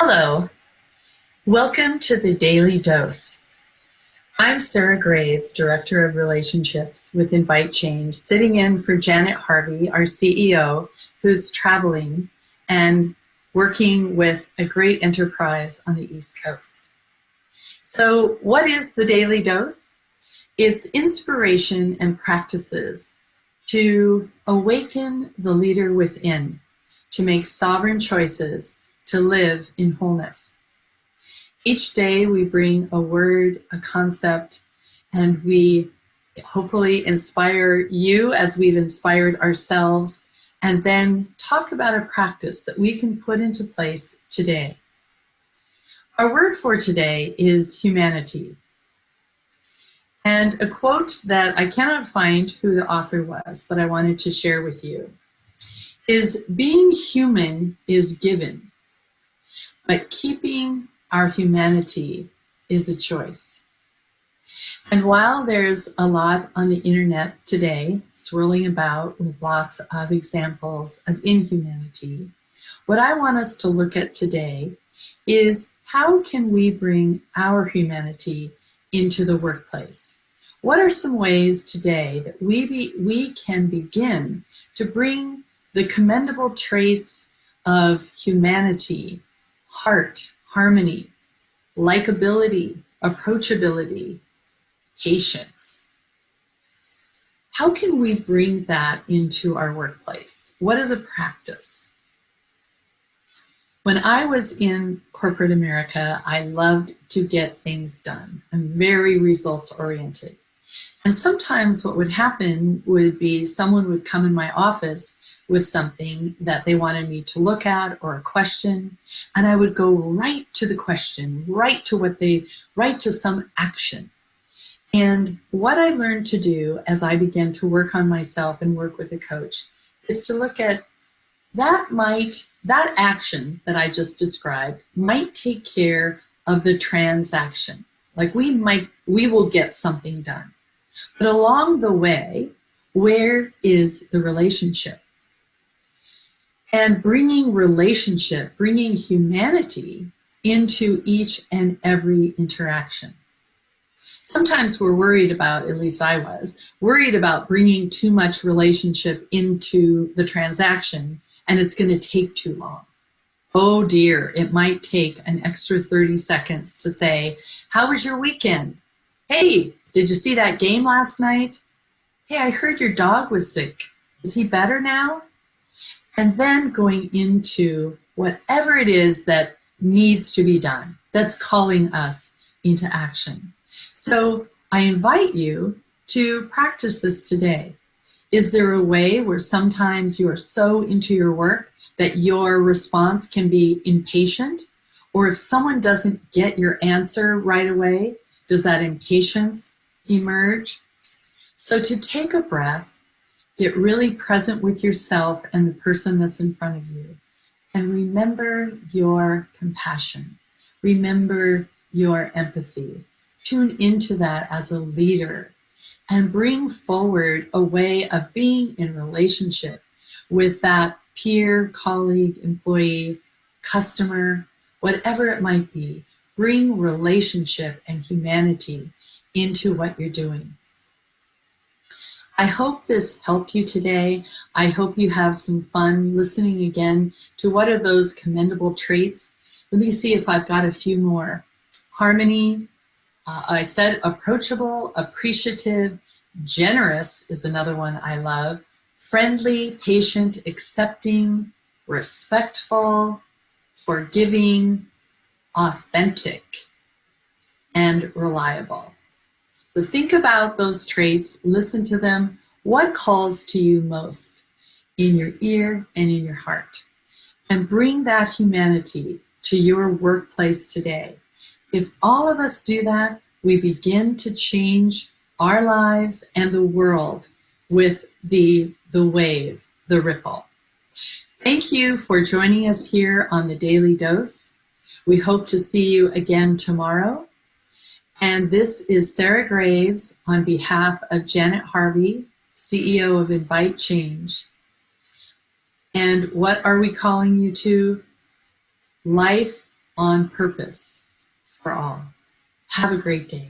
Hello, welcome to the Daily Dose. I'm Sarah Graves, Director of Relationships with inviteCHANGE, sitting in for Janet Harvey, our CEO, who's traveling and working with a great enterprise on the East Coast. So what is the Daily Dose? It's inspiration and practices to awaken the leader within, to make sovereign choices, to live in wholeness. Each day we bring a word, a concept, and we hopefully inspire you as we've inspired ourselves, and then talk about a practice that we can put into place today. Our word for today is humanity. And a quote that I cannot find who the author was, but I wanted to share with you, is being human is given, but keeping our humanity is a choice. And while there's a lot on the internet today swirling about with lots of examples of inhumanity, what I want us to look at today is how can we bring our humanity into the workplace? What are some ways today that we can begin to bring the commendable traits of humanity, heart, harmony, likability, approachability, patience? How can we bring that into our workplace? What is a practice? When I was in corporate America, I loved to get things done. I'm very results oriented. And sometimes what would happen would be someone would come in my office with something that they wanted me to look at or a question, and I would go right to the question, right to some action. And what I learned to do as I began to work on myself and work with a coach is to look at that action that I just described might take care of the transaction. Like we will get something done. But along the way, where is the relationship? And bringing relationship, bringing humanity into each and every interaction. Sometimes we're worried about, at least I was, worried about bringing too much relationship into the transaction, and it's going to take too long. Oh dear, it might take an extra 30 seconds to say, how was your weekend? Hey, did you see that game last night? Hey, I heard your dog was sick. Is he better now? And then going into whatever it is that needs to be done, that's calling us into action. So I invite you to practice this today. Is there a way where sometimes you are so into your work that your response can be impatient? Or if someone doesn't get your answer right away, does that impatience emerge? So to take a breath, get really present with yourself and the person that's in front of you, and remember your compassion. Remember your empathy. Tune into that as a leader and bring forward a way of being in relationship with that peer, colleague, employee, customer, whatever it might be. Bring relationship and humanity into what you're doing. I hope this helped you today. I hope you have some fun listening again to what are those commendable traits. Let me see if I've got a few more. Harmony, I said approachable, appreciative, generous is another one I love. Friendly, patient, accepting, respectful, forgiving, authentic, and reliable. So think about those traits, listen to them. What calls to you most in your ear and in your heart? And bring that humanity to your workplace today. If all of us do that, we begin to change our lives and the world with the wave, the ripple. Thank you for joining us here on the Daily Dose. We hope to see you again tomorrow. And this is Sarah Graves on behalf of Janet Harvey, CEO of inviteCHANGE. And what are we calling you to? Life on purpose for all. Have a great day.